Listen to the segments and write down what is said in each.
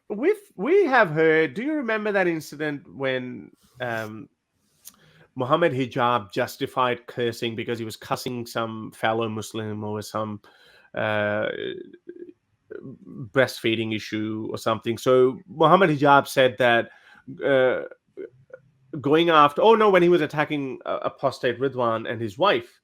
we have heard. Do you remember that incident when Muhammad Hijab justified cursing because he was cussing some fellow Muslim over some uh, breastfeeding issue or something? So Muhammad Hijab said that uh, going after, oh no, when he was attacking apostate Ridwan and his wife,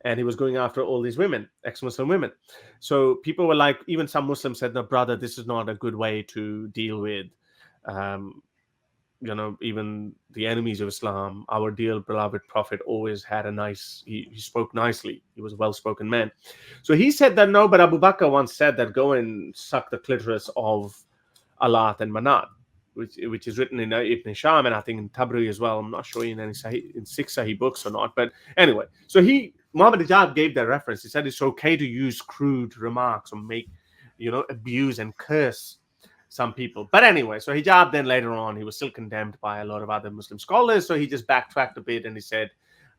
and he was going after all these women, ex-Muslim women. So people were like, even some Muslims said, no, brother, this is not a good way to deal with, um, even the enemies of Islam. Our dear beloved Prophet always had a nice, he spoke nicely. He was a well-spoken man. So he said that, no, but Abu Bakr once said that go and suck the clitoris of Alat and Manat, which is written in Ibn Hisham and I think in Tabri as well. I'm not sure in any in 6 Sahih books or not. But anyway, so Muhammad Hijab gave that reference. He said it's okay to use crude remarks or make, abuse and curse some people. But anyway, so Hijab then later on, he was still condemned by a lot of other Muslim scholars. So he just backtracked a bit and he said,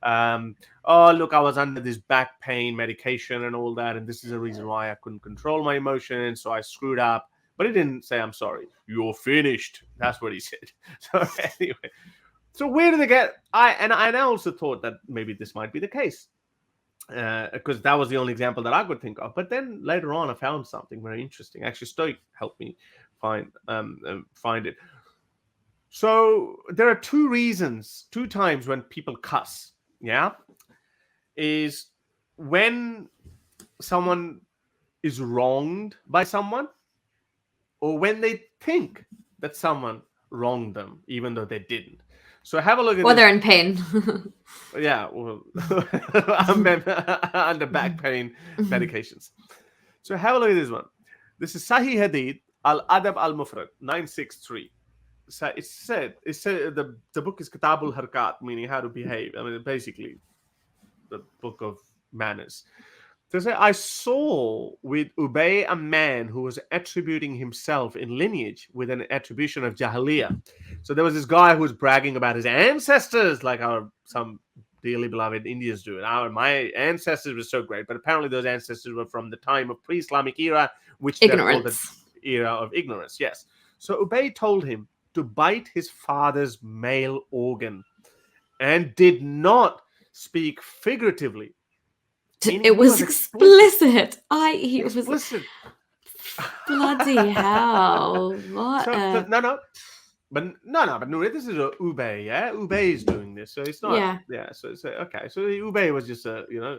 oh, look, I was under this back pain medication and all that. And this is the reason why I couldn't control my emotions. So I screwed up. But he didn't say, I'm sorry. You're finished. That's what he said. So anyway, so where did they get? I also thought that maybe this might be the case. Because that was the only example that I could think of. But then later on, I found something very interesting. Actually, Stoic helped me find it. So there are two times when people cuss. Yeah, is when someone is wronged by someone, or when they think that someone wronged them, even though they didn't. So have a look at Or this. they're in pain. Yeah, well, under back pain medications. So have a look at this one. This is Sahih Hadith Al Adab Al Mufrad 963. So it said the book is Kitabul Harkat, meaning how to behave. I mean, basically the book of manners. So say, I saw with Ubay a man who was attributing himself in lineage with an attribution of Jahiliyyah. So there was this guy who was bragging about his ancestors, like some dearly beloved Indians do. My ancestors were so great, but apparently those ancestors were from the time of pre-Islamic era, which they're called the Ignorance. era of ignorance. Yes. So Ubay told him to bite his father's male organ and did not speak figuratively. Meaning It he was was explicit. explicit. He was Explicit. bloody hell. What? But Nuri, this is a Ubay, yeah. Ubay is doing this, so it's not. Yeah. Yeah, so it's okay. So Ubay was just No,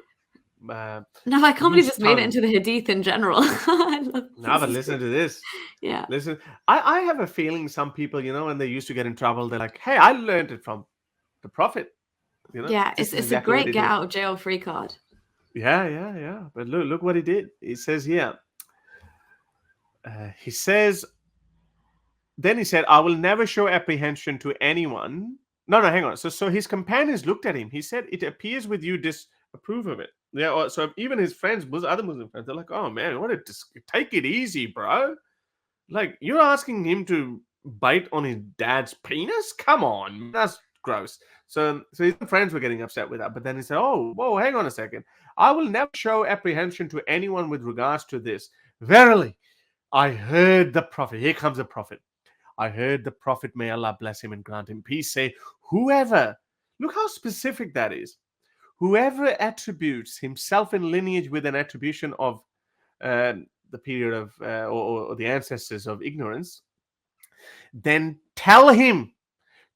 I can't believe loose this made it tongue. into the Hadith in general. I love Now, this. but Is listen great. to this. Yeah. Listen, I have a feeling some people, when they used to get in trouble, they're like, "Hey, I learned it from the Prophet." Yeah, This is it's a exactly what great he get did. out of jail free card. Yeah. But look what he did. He says here. He says. Then he said, I will never show apprehension to anyone. No, hang on. So his companions looked at him. He said, it appears with you disapprove of it. Yeah. So even his friends, other Muslim friends, they're like, oh man, take it easy, bro. Like, you're asking him to bite on his dad's penis? Come on. That's gross. So his friends were getting upset with that. But then he said, oh, whoa, hang on a second. I will never show apprehension to anyone with regards to this. Verily, I heard the Prophet. Here comes the Prophet. I heard the Prophet, may Allah bless him and grant him peace, say, whoever, look how specific that is, whoever attributes himself in lineage with an attribution of the period of, or the ancestors of ignorance, then tell him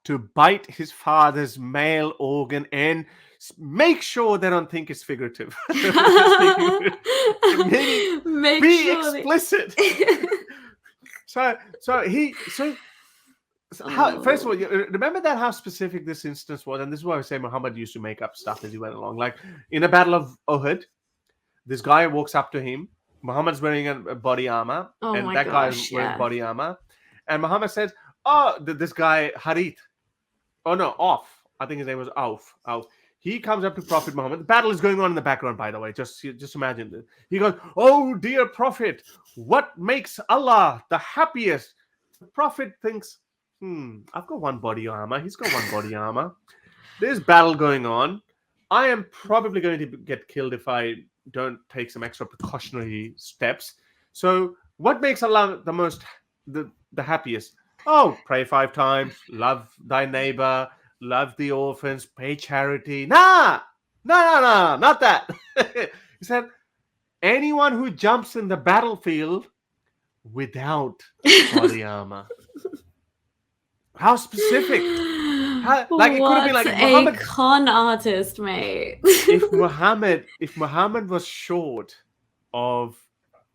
to bite his father's male organ and make sure they don't think it's figurative. Meaning, Make be sure explicit. So first of all, you remember that how specific this instance was, and this is why I say Muhammad used to make up stuff as he went along. Like in a battle of Uhud, this guy walks up to him. Muhammad's wearing a body armor, Oh and my that guy is gosh, wearing yeah. body armor. And Muhammad says, "Oh, this guy Harith. Oh no, Auf. I think his name was Auf. Auf. He comes up to Prophet Muhammad. The battle is going on in the background, by the way. Just imagine this. He goes, "Oh dear Prophet, what makes Allah the happiest?" The Prophet thinks, I've got one body armor. He's got one body armor. There's battle going on. I am probably going to get killed if I don't take some extra precautionary steps. So, what makes Allah the happiest? Oh, pray 5 times, love thy neighbor, love the orphans, pay charity. Nah, no, not that. He said, anyone who jumps in the battlefield without body armor. How specific? Like it could have been What like if a Muhammad, con artist, mate. if Muhammad was short of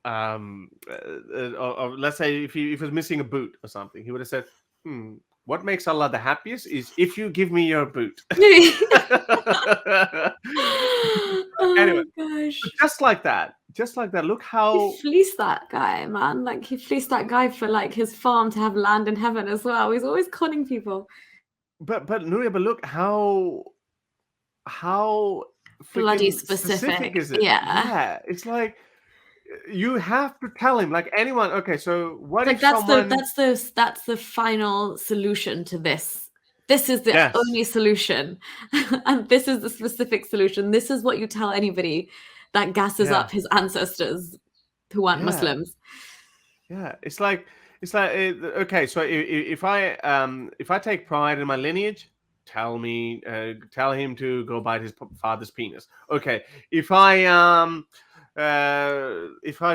let's say if he was missing a boot or something, he would have said, what makes Allah the happiest is if you give me your boot. Anyway, Oh gosh. just like that, look how He fleeced that guy, man. Like he fleeced that guy for like his farm to have land in heaven as well. He's always conning people. but Nuria, but look how Bloody freaking specific. is it? Yeah. It's like you have to tell him, like anyone. Okay, so what Like if that's someone? that's the final solution to this. This is the Yes. only solution, and this is the specific solution. This is what you tell anybody that gasses up his ancestors who aren't Muslims. Yeah, it's like okay. So if I take pride in my lineage, tell him to go bite his father's penis. Okay, if I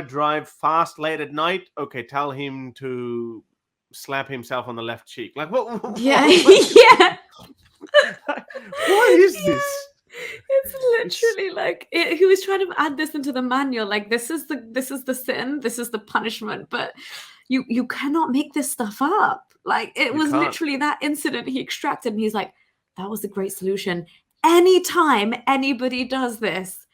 drive fast late at night, okay, tell him to slap himself on the left cheek. Like what? Yeah, yeah. What is this? It's literally like he was trying to add this into the manual. Like this is the sin, this is the punishment. But you cannot make this stuff up. Like it was literally that incident he extracted, and he's like, that was a great solution. Anytime anybody does this,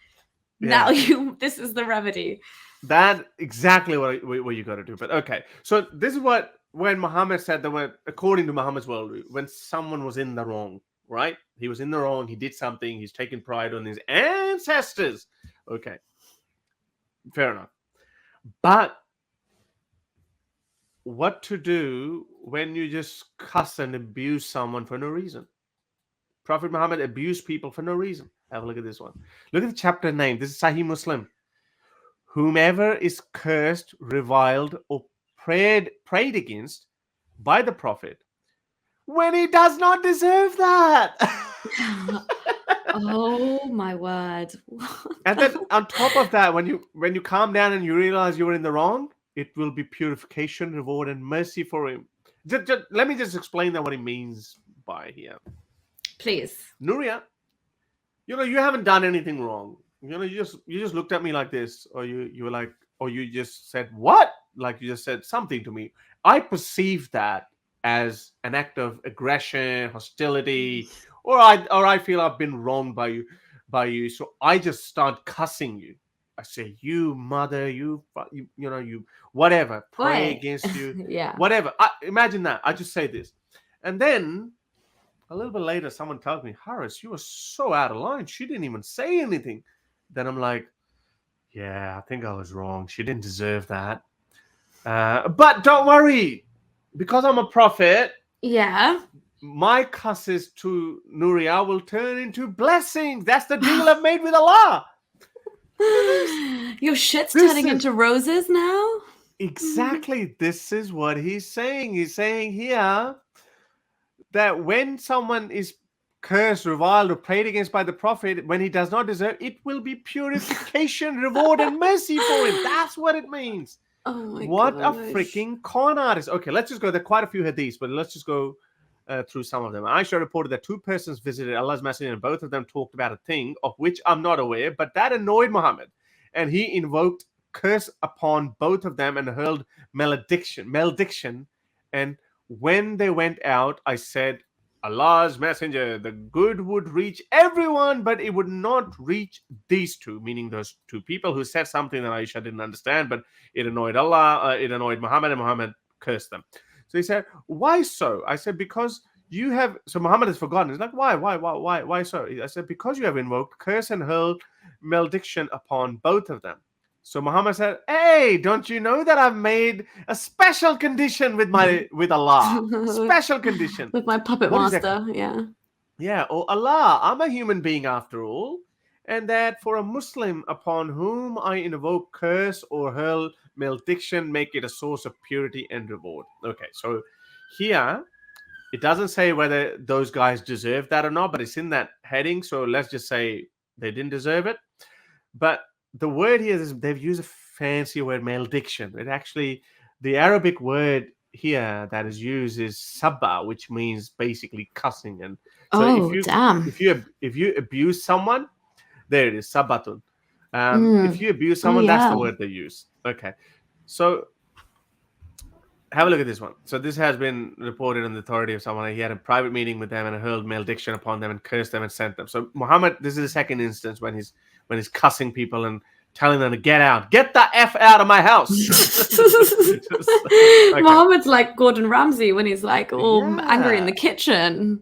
now this is the remedy. That exactly what you got to do. But okay, so this is when Muhammad said that according to Muhammad's worldview, when someone was in the wrong, right? He was in the wrong. He did something. He's taking pride on his ancestors. Okay, fair enough. But what to do when you just cuss and abuse someone for no reason? Prophet Muhammad abused people for no reason. Have a look at this one. Look at the chapter name. This is Sahih Muslim. Whomever is cursed, reviled, or prayed against by the Prophet when he does not deserve that. Oh my word. And then on top of that, when you calm down and you realize you were in the wrong, it will be purification, reward, and mercy for him. Let me just explain that what he means by here. Please. Nuria, you haven't done anything wrong. You just looked at me like this, or you were like, or you just said what? Like you just said something to me. I perceive that as an act of aggression, hostility, or I feel I've been wronged by you. So I just start cussing you. I say, you mother, you whatever, pray against you, whatever. Imagine that. I just say this, and then a little bit later, someone tells me, Harris, you were so out of line. She didn't even say anything. Then I'm like, yeah, I think I was wrong. She didn't deserve that. But don't worry, because I'm a prophet. Yeah. My cusses to Nuria will turn into blessings. That's the deal I've made with Allah. Your shit's turning into roses now? Exactly. This is what he's saying. He's saying here that when someone is cursed, reviled, or prayed against by the Prophet, when he does not deserve, it will be purification, reward, and mercy for him. That's what it means. Oh my what gosh. a freaking con artist. Okay, let's just go. There are quite a few hadiths, but let's just go through some of them. Aisha reported that 2 persons visited Allah's Messenger, and both of them talked about a thing of which I'm not aware, but that annoyed Muhammad, and he invoked curse upon both of them and hurled malediction. And when they went out, I said, Allah's Messenger, the good would reach everyone, but it would not reach these 2, meaning those 2 people who said something that Aisha didn't understand, but it annoyed Allah, it annoyed Muhammad, and Muhammad cursed them. So he said, why so? I said, because you have, so Muhammad has forgotten. He's like, why so? I said, because you have invoked curse and hurled malediction upon both of them. So Muhammad said, hey, don't you know that I've made a special condition with Allah? Special condition. With my puppet master, yeah. Yeah, oh Allah, I'm a human being after all. And that for a Muslim upon whom I invoke curse or hurl malediction, make it a source of purity and reward. Okay, so here it doesn't say whether those guys deserve that or not, but it's in that heading. So let's just say they didn't deserve it. But the word here is they've used a fancy word, malediction. It actually, the Arabic word here that is used is sabba, which means basically cussing. And so damn. if you abuse someone, there it is, sabbatun. If you abuse someone, that's the word they use. Okay, so have a look at this one. So this has been reported on the authority of someone. He had a private meeting with them and hurled malediction upon them and cursed them and sent them. So Muhammad, this is the second instance when he's cussing people and telling them to get out. Get the F out of my house. Okay. Muhammad's like Gordon Ramsay when he's like all angry in the kitchen.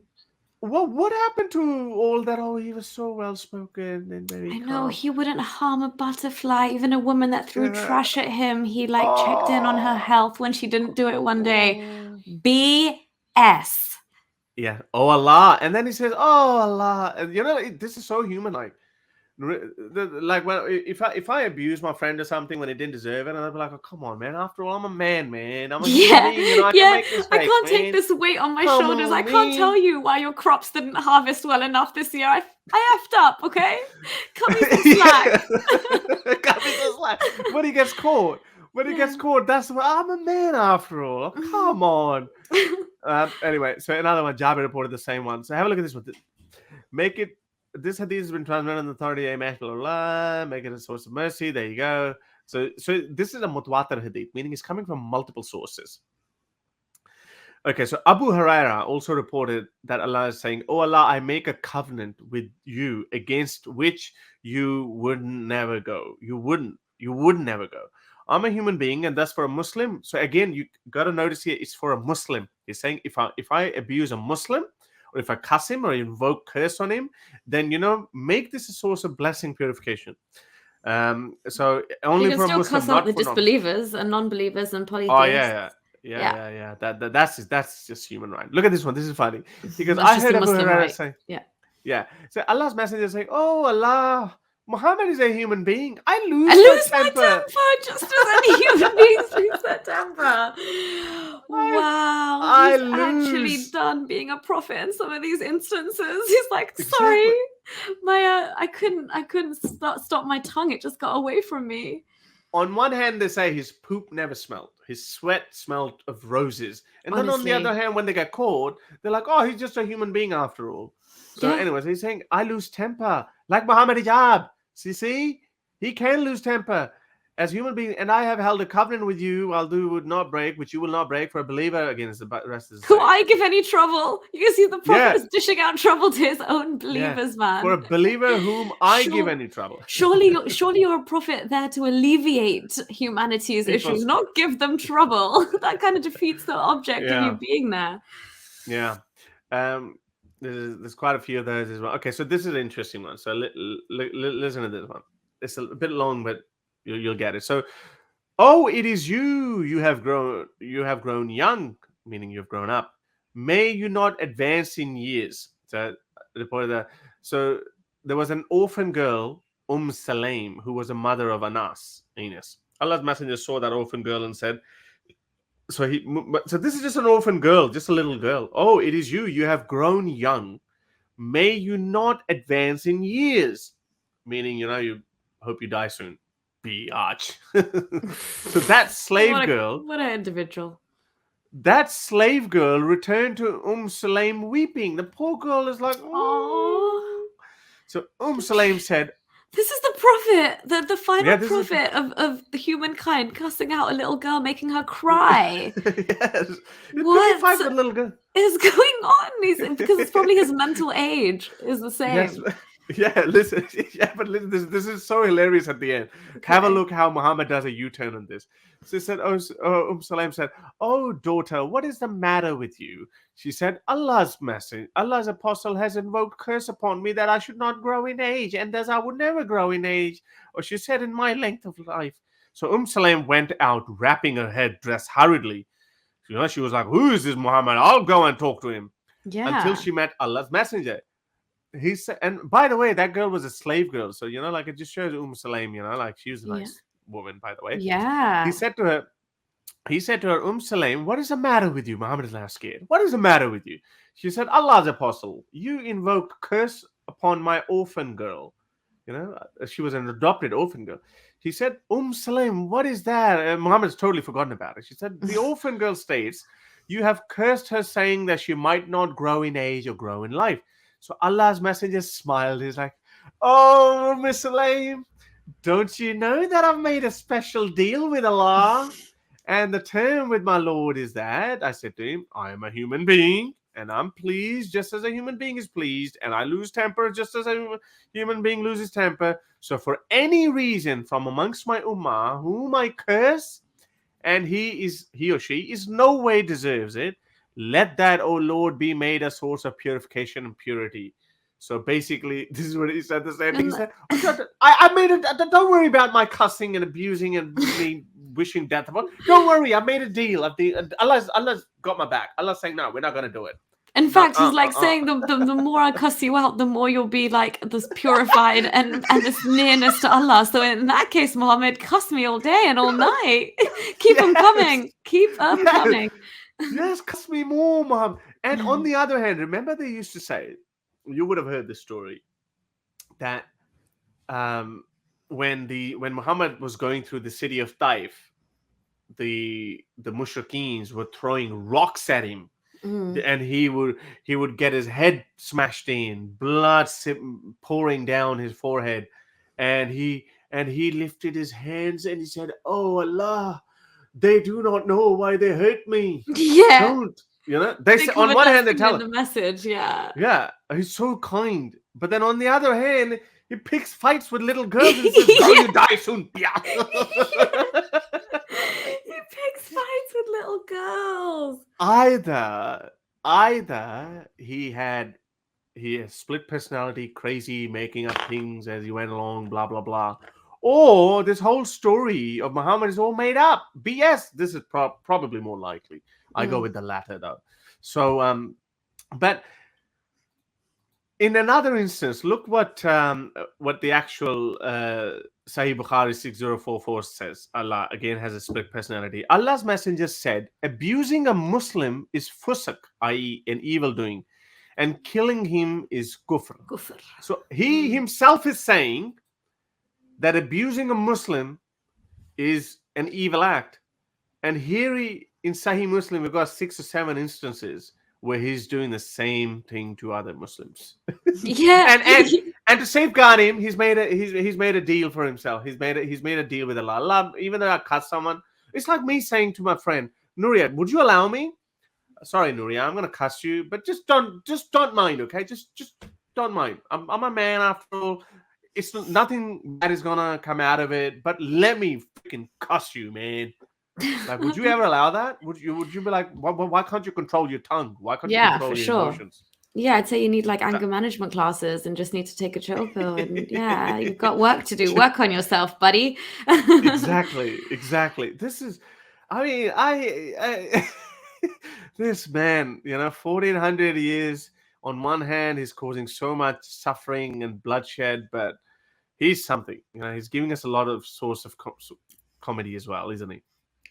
Well, what happened to all that? Oh, he was so well spoken and very calm. know, he wouldn't harm a butterfly, even a woman that threw trash at him. He checked in on her health when she didn't do it one day. BS. Yeah. Oh Allah. And then he says, oh Allah. And this is so human-like. Like, well, if I abuse my friend or something when he didn't deserve it, and I'd be like, oh, come on, man. After all, I'm a man. I'm a human being, I can make mistakes, I can't take this weight on my shoulders. I can't tell you why your crops didn't harvest well enough this year. I effed up, okay? Cut me some slack. Cut me some slack. When he gets caught, that's what, I'm a man after all. Come on. Anyway, so another one, Jabir reported the same one. So have a look at this one. This hadith has been transmitted on the authority of Allah, make it a source of mercy. There you go. So this is a mutawatir hadith, meaning it's coming from multiple sources. Okay, so Abu Huraira also reported that Allah is saying, oh Allah, I make a covenant with you against which you would never go. You would never go. I'm a human being, and that's for a Muslim. So again, you got to notice here, it's for a Muslim. He's saying if I abuse a Muslim, or if I cuss him or invoke curse on him, then make this a source of blessing, purification. So only for a Muslim. You can still cuss out the disbelievers and non-believers and polytheists. Oh yeah. That's just human right. Look at this one. This is funny because I heard Abu Huraira say, So Allah's messenger saying, "Oh Allah, Muhammad is a human being. I lose my temper just as any human beings lose their temper." Wow, he's actually done being a prophet in some of these instances. He's like, sorry, I couldn't stop my tongue. It just got away from me. On one hand, they say his poop never smelled. His sweat smelled of roses. And then on the other hand, when they get caught, they're like, oh, he's just a human being after all. So anyways, he's saying, I lose temper. Like Muhammad Hijab. See? He can lose temper. As human being, and I have held a covenant with you, would not break, which you will not break for a believer against the rest of the Who I give any trouble. You can see the prophet is dishing out trouble to his own believers, man. For a believer whom I give any trouble. Surely you're a prophet there to alleviate humanity's issues, not give them trouble. That kind of defeats the object of you being there. Yeah. There's quite a few of those as well. Okay, so this is an interesting one. So listen to this one. It's a bit long, but you'll get it. So, it is you have grown young, meaning you've grown up. May you not advance in years. So reported that. So there was an orphan girl, Sulaim, who was a mother of Enos. Allah's messenger saw that orphan girl and said, so this is just an orphan girl, just a little girl. Oh, it is you have grown young. May you not advance in years, meaning you hope you die soon. Biatch. So that slave girl. What an individual. That slave girl returned to Sulaim weeping. The poor girl is like, oh. So Sulaim said, this is the prophet, the final prophet of the humankind, cussing out a little girl, making her cry. Yes. What the little girl is going on? Because it's probably his mental age is the same. Yes. Yeah, listen. But listen, this is so hilarious at the end. Okay. Have a look how Muhammad does a U-turn on this. So he said, Sulaim said, oh, daughter, what is the matter with you? She said, Allah's apostle has invoked curse upon me that I should not grow in age, and as I would never grow in age, or she said, in my length of life. So Sulaim went out, wrapping her head, dressed hurriedly. She was like, who is this Muhammad? I'll go and talk to him. Yeah. Until she met Allah's messenger. He said, and by the way, that girl was a slave girl. So, it just shows Sulaim, like she was nice. woman, by the way. Yeah. He said to her, Sulaim, what is the matter with you? Muhammad is now scared. What is the matter with you? She said, Allah's apostle, you invoked curse upon my orphan girl. She was an adopted orphan girl. He said, Sulaim, what is that? And Muhammad's totally forgotten about it. She said, the orphan girl states, you have cursed her, saying that she might not grow in age or grow in life. So Allah's messenger smiled. He's like, oh, Miss Sulaim, don't you know that I've made a special deal with Allah? And the term with my Lord is that, I said to him, I am a human being, and I'm pleased just as a human being is pleased, and I lose temper just as a human being loses temper. So for any reason from amongst my ummah, whom I curse, and he or she is no way deserves it, let that, O Lord, be made a source of purification and purity. So basically, this is what he said. The same thing. He said, I made it. Don't worry about my cussing and abusing and me wishing death upon. Don't worry, I made a deal. Allah's got my back. Allah's saying, no, we're not going to do it. In fact, he's like saying the more I cuss you out, the more you'll be like this purified and this nearness to Allah. So in that case, Muhammad, cuss me all day and all night. Keep them coming. Keep them coming. Yes, cuss me more, Muhammad. And on the other hand, remember they used to say, you would have heard this story, that when Muhammad was going through the city of Taif, the mushrikeens were throwing rocks at him. And he would get his head smashed in, blood pouring down his forehead, and he lifted his hands and he said, "Oh Allah, they do not know why they hurt me." Yeah, don't they say, on one hand they tell him the message, yeah, he's so kind, but then on the other hand he picks fights with little girls and says, "Girl, you die soon." Yeah. He picks fights with little girls. Either he had split personality, crazy, making up things as he went along, blah blah blah, or this whole story of Muhammad is all made up, BS. This is probably more likely. I go with the latter though. So but in another instance, look what the actual Sahih Bukhari 6044 says. Allah again has a split personality. Allah's messenger said, abusing a Muslim is fusq, i.e. an evil doing, and killing him is kufr. So he himself is saying that abusing a Muslim is an evil act. And here in Sahih Muslim, we've got 6 or 7 instances where he's doing the same thing to other Muslims. Yeah. And to safeguard him, he's made a deal for himself. He's made a deal with Allah. Allah, even though I cut someone, it's like me saying to my friend, Nuria, would you allow me? Sorry, Nuria, I'm gonna cuss you, but just don't mind, okay? Just don't mind. I'm a man after all. It's nothing bad is gonna come out of it, but let me freaking cuss you, man. Like, would you ever allow that? Would you be like, why can't you control your tongue? Why can't you control your emotions? Yeah, I'd say you need like anger management classes and just need to take a chill pill. And yeah, you've got work to do. Work on yourself, buddy. Exactly. This is, I mean, I this man, 1400 years. On one hand, he's causing so much suffering and bloodshed, but he's something. He's giving us a lot of source of comedy as well, isn't he?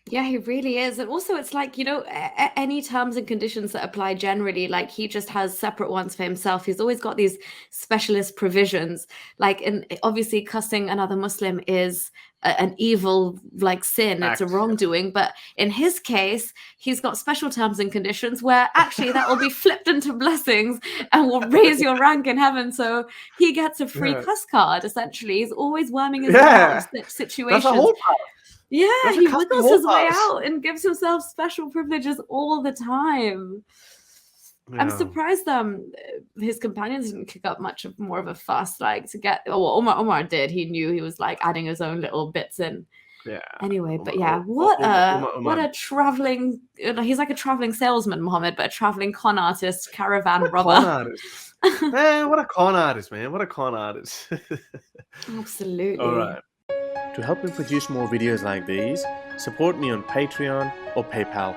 Yeah, he really is. And also it's like, any terms and conditions that apply generally, like he just has separate ones for himself. He's always got these specialist provisions. Like, and obviously cussing another Muslim is an evil like sin. It's a wrongdoing. But in his case, he's got special terms and conditions where actually that will be flipped into blessings and will raise your rank in heaven. So he gets a free cuss card, essentially. He's always worming his way out of such situations. That's a whole part. Yeah, he wiggles his way out and gives himself special privileges all the time. Yeah. I'm surprised his companions didn't kick up more of a fuss, like to get. Well, Omar did. He knew he was like adding his own little bits in. Yeah. Anyway, but yeah, what a traveling. He's like a traveling salesman, Muhammad, but a traveling con artist, caravan robber. Con artist. Man, what a con artist, man! What a con artist. Absolutely. All right. To help me produce more videos like these, support me on Patreon or PayPal.